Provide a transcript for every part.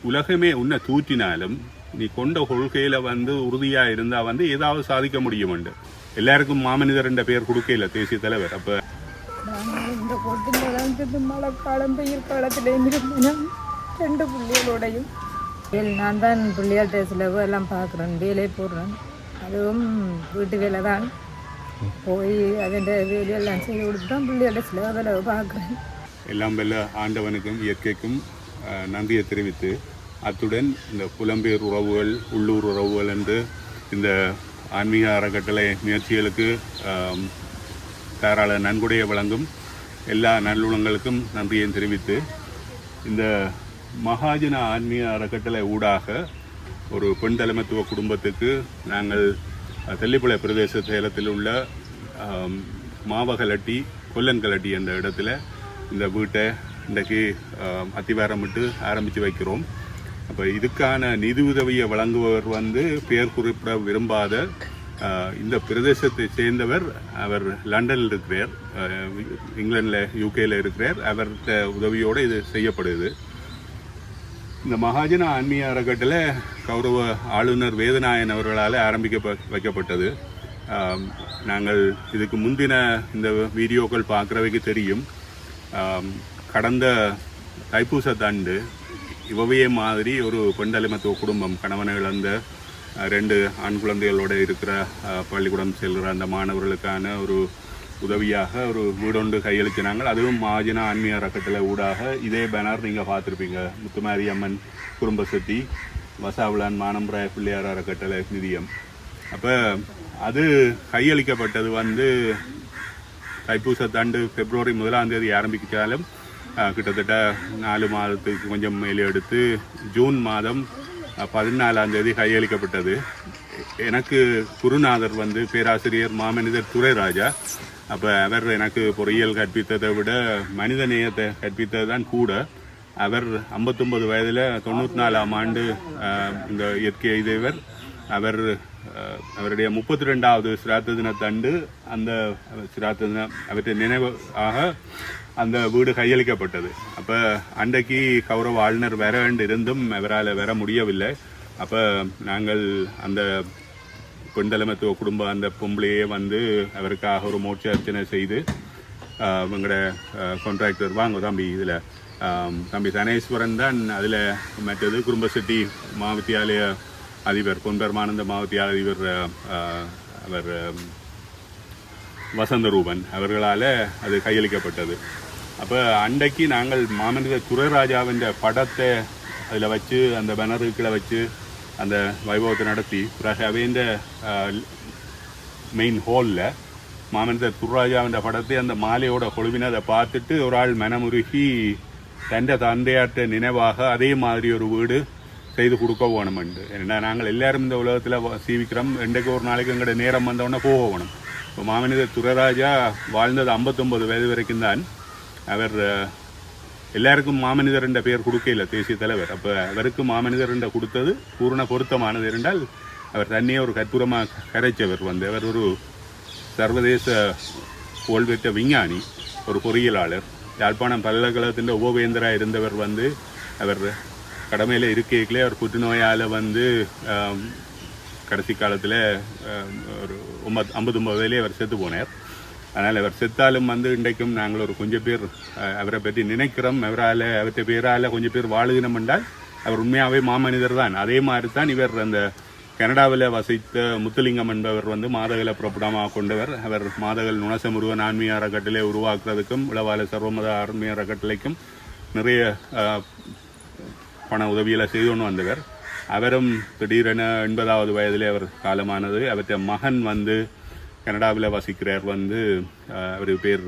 உலகமே உன்னை தூற்றினாலும் நீ கொண்ட கொள்கையில உறுதியா இருந்தா ஏதாவது சாதிக்க முடியும். எல்லாருக்கும் மாமனிதர் என்ற பெயர் கொடுக்கல தேசிய தலைவர். அப்ப இந்த மழைக்காலம் வெயில் காலத்திலையும் இருந்தேன் 2 பிள்ளைகளோடையும். நான் தான் பிள்ளைகள்கிட்ட சிலவு எல்லாம் பார்க்குறேன், வேலையை போடுறேன். அதுவும் வீட்டு வேலை தான். போய் அதோட வேலையெல்லாம் செய்து கொடுத்து தான் பிள்ளைகள்ட்ட சிலவு பார்க்குறேன். எல்லாம் வல்ல ஆண்டவனுக்கும் இயற்கைக்கும் நன்றியை தெரிவித்து, அத்துடன் இந்த புலம்பெயர் உறவுகள், உள்ளூர் உறவுகள் என்று இந்த ஆன்மீக அறக்கட்டளை முயற்சிகளுக்கு தாராள நன்கொடையை வழங்கும் எல்லா நல்லுணங்களுக்கும் நன்றியை தெரிவித்து, இந்த மகாஜன ஆன்மீக அறக்கட்டளை ஊடாக ஒரு பெண் தலைமைத்துவ குடும்பத்துக்கு நாங்கள் தெல்லிப்பளை பிரதேச சேலத்தில் உள்ள மாவகலட்டி கொல்லன்கலட்டி என்ற இடத்துல இந்த வீட்டை இன்றைக்கு அத்திவாரமிட்டு ஆரம்பித்து வைக்கிறோம். அப்போ இதுக்கான நிதி உதவியை வழங்குபவர் பெயர் குறிப்பிட விரும்பாத இந்த பிரதேசத்தை சேர்ந்தவர். அவர் லண்டனில் இருக்கிறார், இங்கிலாண்டில் யூகேயில் இருக்கிறார். அவர்கிட்ட உதவியோடு இது செய்யப்படுது. இந்த மகாஜன ஆன்மீக அறக்கட்டளை கௌரவ ஆளுநர் வேதநாயன் அவர்களால் வைக்கப்பட்டது. நாங்கள் இதுக்கு முந்தின இந்த வீடியோக்கள் பார்க்குறவைக்கு தெரியும். கடந்த தைப்பூசத்தாண்டு இவையே மாதிரி ஒரு பெண் தலைமைத்துவ குடும்பம், கணவனை இழந்த 2 ஆண் குழந்தைகளோடு இருக்கிற பள்ளிக்கூடம் செல்கிற அந்த மாணவர்களுக்கான ஒரு உதவியாக ஒரு வீடொன்று கையளிச்சினாங்க. அதுவும் மகாஜன ஆன்மீக அறக்கட்டளை ஊடாக. இதே பேனர் நீங்கள் பார்த்துருப்பீங்க, முத்துமாரி அம்மன் குடும்ப சக்தி வசாவிளான் மானம்பராய பிள்ளையார் அறக்கட்டளை நிதியம். அப்போ அது கையளிக்கப்பட்டது தைப்பூசத்தாண்டு பிப்ரவரி 1ஆம் தேதி ஆரம்பித்தாலும் கிட்டத்தட்ட 4 மாதத்துக்கு கொஞ்சம் மேலே எடுத்து ஜூன் மாதம் 14ஆம் தேதி கையளிக்கப்பட்டது. எனக்கு குருநாதர் பேராசிரியர் மாமனிதர் துரைராஜா. அப்போ அவர் எனக்கு பொறியியல் கற்பித்ததை விட மனித நேயத்தை கற்பித்தது தான் கூட. அவர் 59 வயதில் 94ஆம் ஆண்டு இந்த இயற்கை எய்தவர். அவருடைய 32வது சிராத்த தினத்தண்டு அந்த சிராத்த தினம் அவற்றை நினைவாக அந்த வீடு கையளிக்கப்பட்டது. அப்போ அன்றைக்கு கௌரவ ஆளுநர் வர இருந்தும் அவரால் வர முடியவில்லை. அப்போ நாங்கள் அந்த பெண் தலைமைத்துவ குடும்பம் அந்த பொம்பளையே அவருக்காக ஒரு மோட்ச அர்ச்சனை செய்து எங்களோட கான்ட்ராக்டர் வாங்க தம்பி, இதில் தம்பி தனேஸ்வரன் தான் அதில் மற்றது குடும்பசெட்டி மகாவித்தியாலய அதிபர் பொன்பெருமானந்த மகாவித்தியாலய அதிபர் அவர் வசந்தரூபன் அவர்களால் அது கையளிக்கப்பட்டது. அப்போ அன்றைக்கு நாங்கள் மாமனிதர் துரைராஜாவின் படத்தை அதில் வச்சு அந்த பேனருக்களை வச்சு அந்த வைபவத்தை நடத்தி பிறகு அவைந்த மெயின் ஹாலில் மாமனிதர் துரைராஜாவின் படத்தை அந்த மாலையோட கொழுவினதை பார்த்துட்டு ஒரு ஆள் மனமுருகி தண்டை தந்தையாற்ற நினைவாக அதே மாதிரி ஒரு வீடு செய்து கொடுக்க வேணுமெண்டு. ஏன்னா நாங்கள் எல்லாரும் இந்த உலகத்தில் சீவிக்கிறோம், இன்றைக்கு ஒரு நாளைக்கு எங்களோட நேரம் வந்தோடனே போக வேணும். இப்போ மாமனிதர் துரைராஜா வாழ்ந்தது 59 வயது வரைக்கும் தான். அவர் எல்லாருக்கும் மாமனிதர் என்ற பெயர் கொடுக்கல தேசிய தலைவர். அப்போ அவருக்கு மாமனிதர் என்ற கொடுத்தது பூர்ண பொருத்தமானது என்றால் அவர் தன்னையே ஒரு கற்பூரமாக கரைச்சவர். அவர் ஒரு சர்வதேச புகழ்பெற்ற விஞ்ஞானி, ஒரு பொறியியலாளர். யாழ்ப்பாணம் பல்கலைக்கழகத்தின் உபவேந்தராக இருந்தவர். அவர் கடமையில் இருக்கைகளே அவர் புற்றுநோயால் கடைசி காலத்தில் ஒரு 59 வயதிலே அவர் செத்து போனார். அதனால் அவர் செத்தாலும் இன்றைக்கும் நாங்கள் ஒரு கொஞ்சம் பேர் அவரை பற்றி நினைக்கிறோம். அவற்றை பேரால் கொஞ்சம் பேர் வாழுகினம் என்றால் அவர் உண்மையாகவே மாமனிதர் தான். அதே மாதிரி தான் இவர் அந்த கனடாவில் வசித்த முத்துலிங்கம் என்பவர் மாதகளை புறப்படமாக கொண்டவர். அவர் மாதகள் நுணசமுருவன் ஆன்மீக அறக்கட்டளை உருவாக்குறதுக்கும் இளவால சர்வமத ஆன்மீக அறக்கட்டளைக்கும் நிறைய பண உதவிகளை செய்து கொண்டு வந்தவர். அவரும் திடீரென 80வது வயதிலே அவர் காலமானது. அவற்றை மகன் கனடாவில் வசிக்கிறார். அவர் பேர்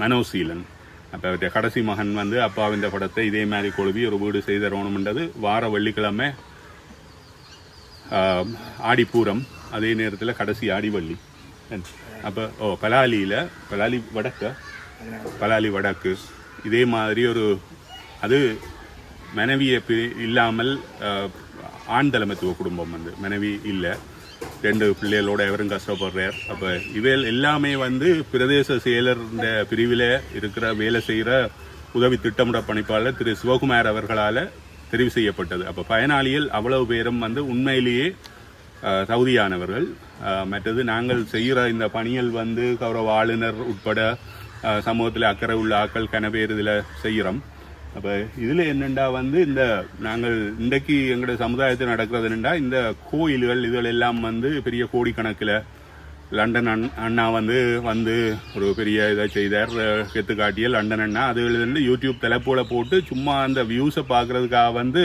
மனோசீலன். அப்போ அவற்றை கடைசி மகன் அப்பாவின் படத்தை இதே மாதிரி கொழுவி ஒரு வீடு செய்து தரணும்ன்றது. வார வெள்ளிக்கிழமை ஆடிப்பூரம், அதே நேரத்தில் கடைசி ஆடிவள்ளி. அப்போ பலாலி வடக்கு இதே மாதிரி ஒரு அது மனைவியை இல்லாமல் ஆண் தலைமைத்துவ குடும்பம் மனைவி இல்லை, 2 பிள்ளைகளோட எவரும் கஷ்டப்படுறார். அப்போ இவைகள் எல்லாமே பிரதேச செயலர் பிரிவில் இருக்கிற வேலை செய்கிற உதவி திட்டமிட பணிப்பாளர் திரு சிவகுமார் அவர்களால் தெரிவு செய்யப்பட்டது. அப்போ பயனாளிகள் அவ்வளவு பேரும் வந்து உண்மையிலேயே தகுதியானவர்கள். மற்றது நாங்கள் செய்கிற இந்த பணிகள் வந்து கௌரவ ஆளுநர் உட்பட சமூகத்தில் அக்கறை உள்ள ஆக்கள் கனவேர் இதில் செய்கிறோம். அப்போ இதில் என்னென்னா வந்து இந்த நாங்கள் இன்றைக்கு எங்களுடைய சமுதாயத்தில் நடக்கிறது என்னென்னா இந்த கோயில்கள் இதுகள் எல்லாம் வந்து பெரிய கோடிக்கணக்கில் லண்டன் அண்ணா வந்து ஒரு பெரிய இதை செய்தார், கெத்து காட்டிய லண்டன் அண்ணா. அது யூடியூப் தலைப்போல போட்டு சும்மா அந்த வியூஸை பார்க்கறதுக்காக வந்து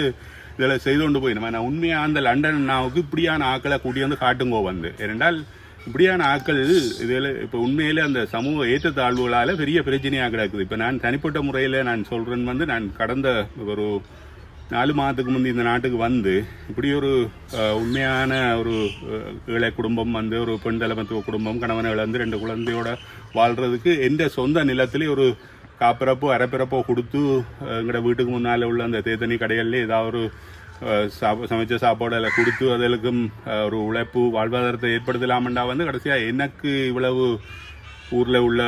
இதில் செய்து கொண்டு போய் நம்ம உண்மையாக அந்த லண்டன் அண்ணாவுக்கு இப்படியான ஆக்களை கூட்டி வந்து காட்டுங்கோ வந்து. ஏனென்றால் இப்படியான ஆக்கள் இதில் இப்போ உண்மையிலே அந்த சமூக ஏற்றத்தாழ்வுகளால் பெரிய பிரச்சனையாக கிடக்குது. இப்போ நான் தனிப்பட்ட முறையில் நான் சொல்கிறேன் வந்து நான் கடந்த ஒரு 4 மாதத்துக்கு முந்தைய இந்த நாட்டுக்கு வந்து இப்படி ஒரு உண்மையான ஒரு ஏழை குடும்பம் வந்து ஒரு பெண் தலைமத்துவ குடும்பம் கணவனை இழந்து 2 குழந்தையோட வாழ்கிறதுக்கு எந்த சொந்த நிலத்திலே ஒரு காப்பிறப்போ அரைப்பிறப்போ கொடுத்து எங்களோட வீட்டுக்கு முன்னால் உள்ள அந்த தேத்தனி கடைகளில் ஏதாவது ஒரு சமைச்ச சாப்பாடு அதில் கொடுத்து அதற்கும் ஒரு உழைப்பு வாழ்வாதாரத்தை ஏற்படுத்தலாமண்டா வந்து கடைசியாக எனக்கு இவ்வளவு ஊரில் உள்ள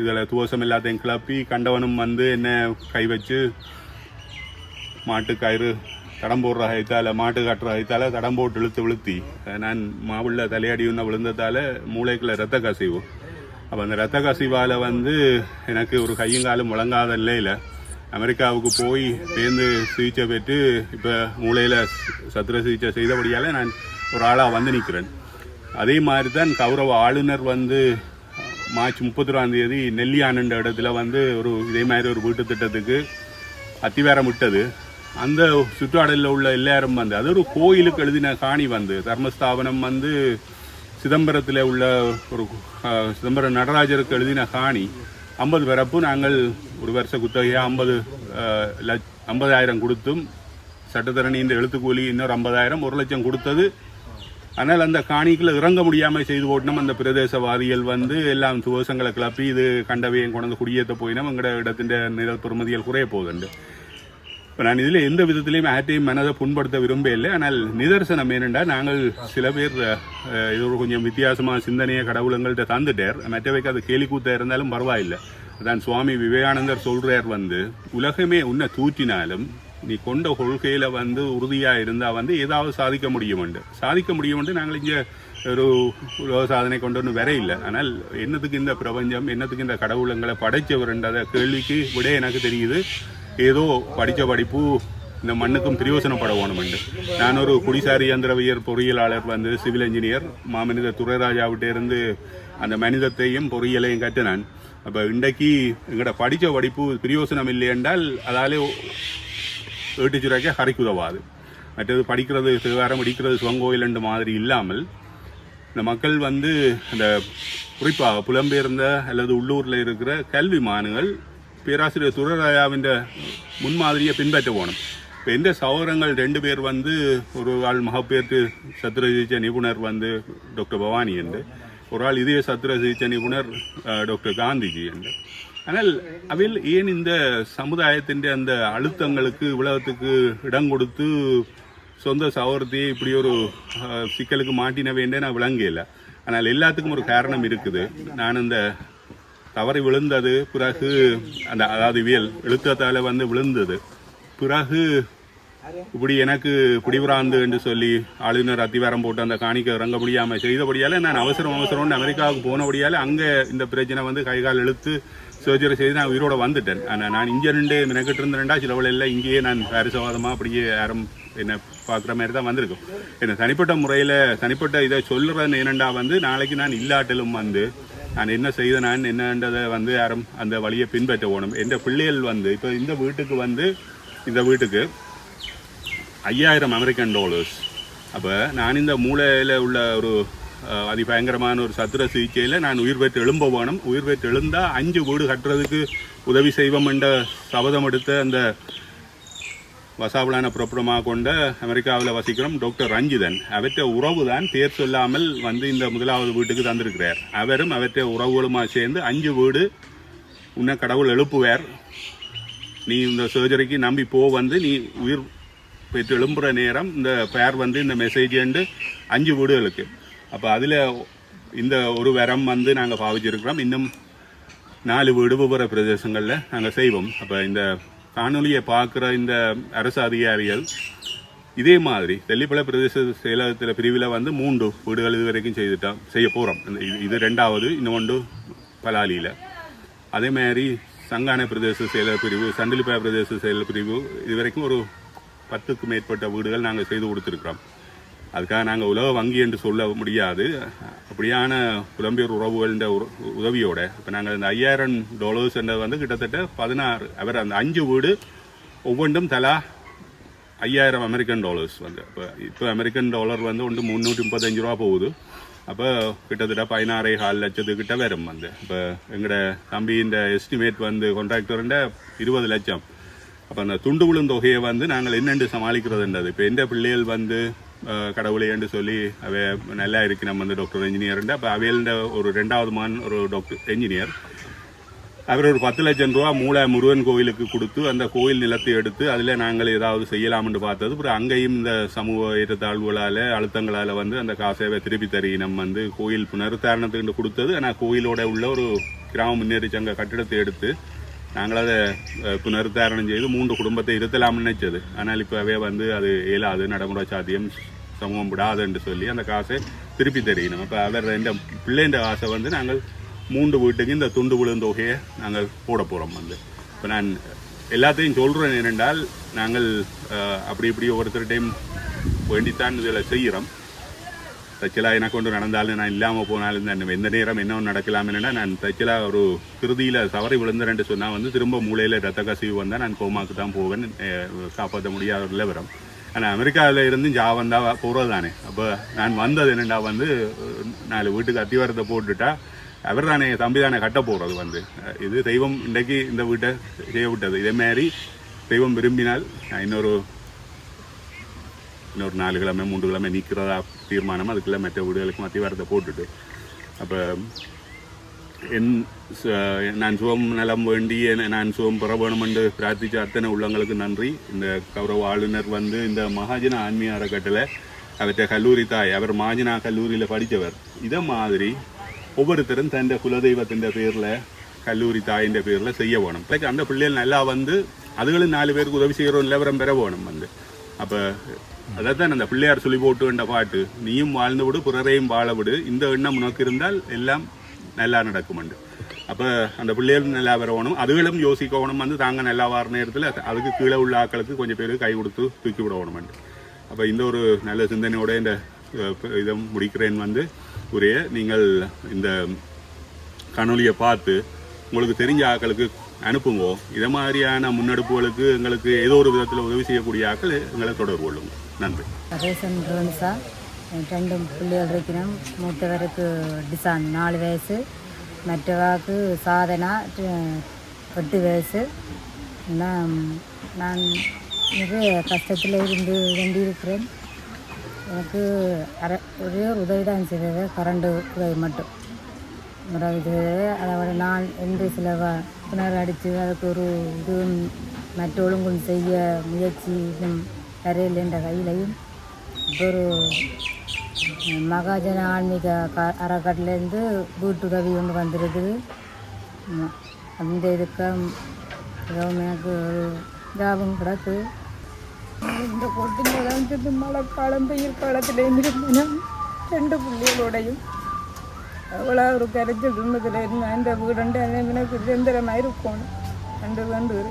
இதில் துவசம் எல்லாத்தையும் கிளப்பி கண்டவனும் வந்து என்ன கை வச்சு மாட்டு கயிறு தடம் போடுற ஹைத்தால் மாட்டு காட்டுற ஹைத்தால் தடம் போட்டு இழுத்தி நான் மாவுள்ள தலையடி ஒன்று விழுந்ததால் மூளைக்குள்ள ரத்த கசிவு. அப்போ அந்த ரத்த கசிவால் வந்து எனக்கு ஒரு கையங்காலும் முழங்காத நிலையில் அமெரிக்காவுக்கு போய் சேர்ந்து சிகிச்சை பெற்று இப்போ மூளையில் சத்திர சிகிச்சை செய்தபடியால் நான் ஒரு ஆளாக வந்து நிற்கிறேன். அதே மாதிரி தான் கௌரவ ஆளுநர் வந்து மார்ச் 31 நெல்லியானன்ற இடத்துல வந்து ஒரு இதே மாதிரி ஒரு வீட்டு திட்டத்துக்கு அத்திவாரம் விட்டது. அந்த சுற்றாடலில் உள்ள எல்லாரும் வந்து அது ஒரு கோயிலுக்கு எழுதின காணி வந்து தர்மஸ்தாபனம் வந்து சிதம்பரத்தில் உள்ள ஒரு சிதம்பரம் நடராஜருக்கு எழுதின காணி 50 பிறப்பு நாங்கள் ஒரு வருஷ குத்தகையாக 50,000 கொடுத்தும் சட்டத்தரணி இந்த எழுத்துக்கூலி இன்னொரு 50,000 1 லட்சம் கொடுத்தது. ஆனால் அந்த காணிக்குள்ள இறங்க முடியாமல் செய்து போட்டோம். அந்த பிரதேசவாதிகள் வந்து எல்லாம் துவசங்களை கிளப்பி இது கண்டவையும் கொண்டு குடியேற்ற போயினோம். எங்களோட இடத்தின் நில பெறுமதிகள் குறைய போகுதுண்டு. இப்போ நான் இதில் எந்த விதத்திலையும் ஆட்டையும் மனதை புண்படுத்த விரும்ப இல்லை. ஆனால் நிதர்சனம் ஏனென்றா நாங்கள் சில பேர் இது ஒரு கொஞ்சம் வித்தியாசமாக சிந்தனையை கடவுளங்கள்கிட்ட தந்துட்டார். மற்றவைக்கு அது கேலி கூத்த இருந்தாலும் பரவாயில்லை. அதான் சுவாமி விவேகானந்தர் சொல்கிறார் வந்து உலகமே உன்னை தூற்றினாலும் நீ கொண்ட கொள்கையில் வந்து உறுதியாக இருந்தால் வந்து ஏதாவது சாதிக்க முடியுமெண்டு நாங்கள் இங்கே ஒரு உலக சாதனை கொண்டு ஒன்று வர இல்லை. ஆனால் என்னத்துக்கு இந்த பிரபஞ்சம் என்னத்துக்கு இந்த கடவுளங்களை படைச்சவர்ன்றத கேள்விக்கு விட எனக்கு தெரியுது. ஏதோ படித்த படிப்பு இந்த மண்ணுக்கும் பிரயோசனப்பட வேணுமெண்டு. நான் ஒரு குடிசாரி இயந்திரவியல் பொறியியலாளர் வந்து சிவில் இன்ஜினியர் மாமனித துரைராஜாவிட்டே இருந்து அந்த மனிதத்தையும் பொறியியலையும் கற்றினான். அப்போ இன்றைக்கு எங்களோட படித்த படிப்பு பிரயோசனம் இல்லை என்றால் அதாலே ஏட்டுச்சுராக்க ஹரிக்குதவாது. மற்றது படிக்கிறது சிவாரம் படிக்கிறது சுவங்கோயில் என்ற மாதிரி இல்லாமல் இந்த மக்கள் வந்து அந்த குறிப்பாக புலம்பெயர்ந்த அல்லது உள்ளூரில் இருக்கிற கல்வி மானுகள் பேராசிரியர் துரைராஜாவின் முன்மாதிரியை பின்பற்ற போகணும். இப்போ எந்த சகோதரங்கள் 2 பேர் வந்து ஒரு ஆள் மகப்பேற்று சத்திர சிகிச்சை நிபுணர் வந்து டாக்டர் பவானி என்று, ஒரு ஆள் இதய சத்திர சிகிச்சை நிபுணர் டாக்டர் காந்திஜி என்று. ஆனால் அவையில் ஏன் இந்த சமுதாயத்தின் அந்த அழுத்தங்களுக்கு உலகத்துக்கு இடம் கொடுத்து சொந்த சகோதரத்தையே இப்படி ஒரு சிக்கலுக்கு மாட்டின வேண்டே நான் விளங்கல. ஆனால் எல்லாத்துக்கும் ஒரு காரணம் இருக்குது. நான் இந்த தவறி விழுந்தது பிறகு அந்த அதாவது எழுத்தத்தால் வந்து விழுந்தது பிறகு இப்படி எனக்கு பிடிவிராந்து என்று சொல்லி ஆளுநர் அத்திவாரம் போட்டு அந்த காணிக்க இறங்க முடியாமல் செய்தபடியால் நான் அவசரம்னு அமெரிக்காவுக்கு போனபடியால் அங்கே இந்த பிரச்சனை வந்து கைகால் இழுத்து சர்ஜரி செய்து நான் உயிரோட வந்துட்டேன். ஆனால் நான் இங்கே மெனக்கிட்டு இருந்தேன்டா சிலவள் எல்லாம் இங்கேயே நான் பாரிசவாதமாக அப்படியே யாரும் என்னை பார்க்குற மாதிரி தான் வந்திருக்கும். என்ன தனிப்பட்ட முறையில் தனிப்பட்ட இதை சொல்லுறேன்னு என்னெண்டா வந்து நாளைக்கு நான் இல்லாட்டிலும் வந்து நான் என்ன செய்த நான் என்னன்றதை வந்து யாரும் அந்த வழியை பின்பற்ற போகணும். எந்த பிள்ளைகள் வந்து இப்போ இந்த வீட்டுக்கு 5,000 அமெரிக்கன் டாலர்ஸ். அப்போ நான் இந்த மூளையில் உள்ள ஒரு அதிபயங்கரமான ஒரு சத்திர சிகிச்சையில் நான் உயிர் பெற்று எழும்ப வேணும். உயிர் பெற்று எழுந்தால் 5 வீடு கட்டுறதுக்கு உதவி செய்வோம் என்ற சபதம் எடுத்த அந்த வசாவளான புறப்புறமாக கொண்ட அமெரிக்காவில் வசிக்கிறோம் டாக்டர் ரஞ்சிதன். அவற்றை உறவு தான் பேர் சொல்லாமல் வந்து இந்த 1வது வீட்டுக்கு தந்திருக்கிறார். அவரும் அவற்றை உறவுகளுமாக சேர்ந்து 5 வீடு உன்னை கடவுள் எழுப்புவார், நீ இந்த சர்ஜரிக்கு நம்பி வந்து நீ உயிர் பெற்று எழும்புற நேரம் இந்த பேர் வந்து இந்த மெசேஜ் 5 வீடுகளுக்கு. அப்போ அதில் இந்த ஒரு வரம் வந்து நாங்கள் பாவிச்சிருக்கிறோம். இன்னும் 4 வீடு ஒவ்வொரு பிரதேசங்களில் நாங்கள் செய்வோம். அப்போ இந்த காணொலியை பார்க்குற இந்த அரசு அதிகாரிகள் இதே மாதிரி தெல்லிப்பளை பிரதேச செயலகத்தில் பிரிவில் வந்து 3 வீடுகள் இது வரைக்கும் செய்ய போகிறோம். இது 2வது, இன்னொன்று பலாலியில். அதே மாதிரி சங்கான பிரதேச செயலக பிரிவு, சண்டிலிப்பா பிரதேச செயலக பிரிவு இது வரைக்கும் ஒரு 10க்கும் மேற்பட்ட வீடுகள் நாங்கள் செய்து கொடுத்துருக்குறோம். அதுக்காக நாங்கள் உலக வங்கி என்று சொல்ல முடியாது. அப்படியான புலம்பெயர் உறவுகளின் உதவியோட இப்போ நாங்கள் இந்த $5000 என்றது வந்து கிட்டத்தட்ட 16 அவர் அந்த 5 வீடு ஒவ்வொன்றும் தலா $5000 வந்து இப்போ அமெரிக்கன் டாலர் வந்து ஒன்று $335 போகுது. அப்போ கிட்டத்தட்ட 16.4 லட்சத்துக்கிட்ட வரும் வந்து. இப்போ எங்களோட தம்பியின் எஸ்டிமேட் வந்து கான்ட்ராக்டருண்ட 20 லட்சம். அப்போ அந்த துண்டு விழும் தொகையை வந்து நாங்கள் என்னென்று சமாளிக்கிறதுன்றது. இப்போ எந்த பிள்ளைகள் வந்து கடவுளையன்று சொல்லி அவை நல்லா இருக்கு நம்ம வந்து டாக்டர் இன்ஜினியர்ண்டு. அப்போ அவையில்ட ஒரு 2வது மகன் ஒரு டாக்டர் இன்ஜினியர். அவர் ஒரு 10 லட்சம் ரூபா மூல முருகன் கோயிலுக்கு கொடுத்து அந்த கோயில் நிலத்தை எடுத்து அதில் நாங்கள் ஏதாவது செய்யலாம்னு பார்த்தது. அப்புறம் அங்கேயும் இந்த சமூக ஏற்றத்தாழ்வுகளால் அழுத்தங்களால் வந்து அந்த காசை திருப்பி தரி நம்ம வந்து கோயில் புனருத்தாரணத்துக்கு கொடுத்தது. ஆனால் கோயிலோட உள்ள ஒரு கிராம முன்னேறி சங்க கட்டிடத்தை எடுத்து நாங்கள் அதை புனருத்தாரணம் செய்து 3 குடும்பத்தை இருத்தலாம்னு நினைச்சது. ஆனால் இப்போ அவே வந்து அது இயலாது, நடைமுறை சாத்தியம், சமூகம் விடாதுன்னு சொல்லி அந்த காசை திருப்பி தெரியணும். அப்போ அவர் இந்த பிள்ளைன்ற காசை வந்து நாங்கள் 3 வீட்டுக்கு இந்த துண்டு விழுந்த தொகையை நாங்கள் போட போகிறோம் வந்து. இப்போ நான் எல்லாத்தையும் சொல்கிறேன் என்னென்றால் நாங்கள் அப்படி இப்படி ஒவ்வொருத்தருடையும் வேண்டித்தான் இதில் செய்கிறோம். தச்சலாக எனக்கு கொண்டு நடந்தாலும் நான் இல்லாமல் போனாலும் தான் எந்த நேரம் என்ன நடக்கலாம் என்னென்னா நான் தச்சலாக ஒரு திருதியில் தவறி விழுந்தேன்னு சொன்னால் வந்து திரும்ப மூளையில் ரத்த கசிவு வந்தால் நான் கோமாக்கு தான் போவேன், காப்பாற்ற முடியாத ஒரு நிலவரம். ஆனால் அமெரிக்காவில் இருந்து ஜாவந்தா போகிறது தானே. அப்போ நான் வந்தது என்னென்னா வந்து 4 வீட்டுக்கு அத்திவாரத்தை போட்டுட்டா அவர் தானே தம்பி தானே கட்ட போகிறது வந்து. இது தெய்வம் இன்றைக்கு இந்த வீட்டை செய்ய விட்டது. இதேமாரி தெய்வம் விரும்பினால் நான் இன்னொரு 4 கிழமை 3 கிழமை நிற்கிறதா தீர்மானம். அதுக்குள்ள மற்ற வீடுகளுக்கும் அத்திவாரத்தை போட்டுட்டு அப்போ நான் சுகம் நலம் வேண்டி நான் சுகம் பெற வேணும் என்று பிரார்த்தித்த அத்தனை உள்ளங்களுக்கு நன்றி. இந்த கௌரவ ஆளுநர் வந்து இந்த மகாஜன ஆன்மீக அறக்கட்டளை அவற்றை கல்லூரி தாய், அவர் மாஜனா கல்லூரியில் படித்தவர். இதை மாதிரி ஒவ்வொருத்தரும் தன் குலதெய்வத்தின் பேரில் கல்லூரி தாயின் பேரில் செய்ய வேணும். லைக் அந்த பிள்ளைகள் நல்லா வந்து அதுகளும் 4 பேருக்கு உதவி செய்கிற நிலவரம் பெற வேணும் வந்து. அப்போ அதைத்தான் அந்த பிள்ளையார் சொல்லி போட்டு என்ற பாட்டு, நீயும் வாழ்ந்து விடு பிறரையும் வாழ விடு, இந்த எண்ணம் உனக்கு இருந்தால் எல்லாம் நல்லா நடக்கும்ண்டு. அப்போ அந்த பிள்ளைகள் நல்லா வரணும், அதுகளும் யோசிக்கணும் வந்து தாங்க நல்லா வர நேரத்தில் அதுக்கு கீழே உள்ள ஆக்களுக்கு கொஞ்சம் பேருக்கு கை கொடுத்து தூக்கி விடணும்ண்டு. அப்போ இந்த ஒரு நல்ல சிந்தனையோட இந்த இதை முடிக்கிறேன் வந்து. உரிய நீங்கள் இந்த காணொலியை பார்த்து உங்களுக்கு தெரிஞ்ச ஆக்களுக்கு அனுப்புங்கோ. இதை மாதிரியான முன்னெடுப்புகளுக்கு எங்களுக்கு ஏதோ ஒரு விதத்தில் உதவி செய்யக்கூடிய ஆக்கள் எங்களை தொடர்பு கொள்ளுங்க. நன்றி. ரேசன் ரோன்ஸா 2 பிள்ளைகள் இருக்கிறோம். மூத்தவருக்கு டிசான் 4 வயசு, மற்றவாக்கு சாதனா 8 வயசு. நான் மிக கஷ்டத்தில் இருந்து வேண்டியிருக்கிறேன். எனக்கு ஒரே ஒரு உதவி தான் செய்தது, கரண்டு உதவி மட்டும். இது அதோட நான் எந்த சில புனர் அடித்து அதுக்கு ஒரு இது மற்ற ஒழுங்கு செய்ய முயற்சி வரையில் என்ற கையிலையும் இப்போ ஒரு மகாஜன ஆன்மீக அறக்கட்டிலேருந்து வீட்டுதவி ஒன்று வந்திருக்குது. அந்த இதுக்கு எனக்கு ஒரு ஜாபம் கிடக்கு. இந்த கொட்டினு மழைக்காலம் வெயில் காலத்திலேயும் இருந்தேன் 2 பிள்ளைகளோடையும் அவ்வளோ ஒரு கரைச்சல் இருந்ததில் இருந்தேன். இந்த வீடு எனக்கு நிரந்தரமாக இருக்கணும். 2 பேர்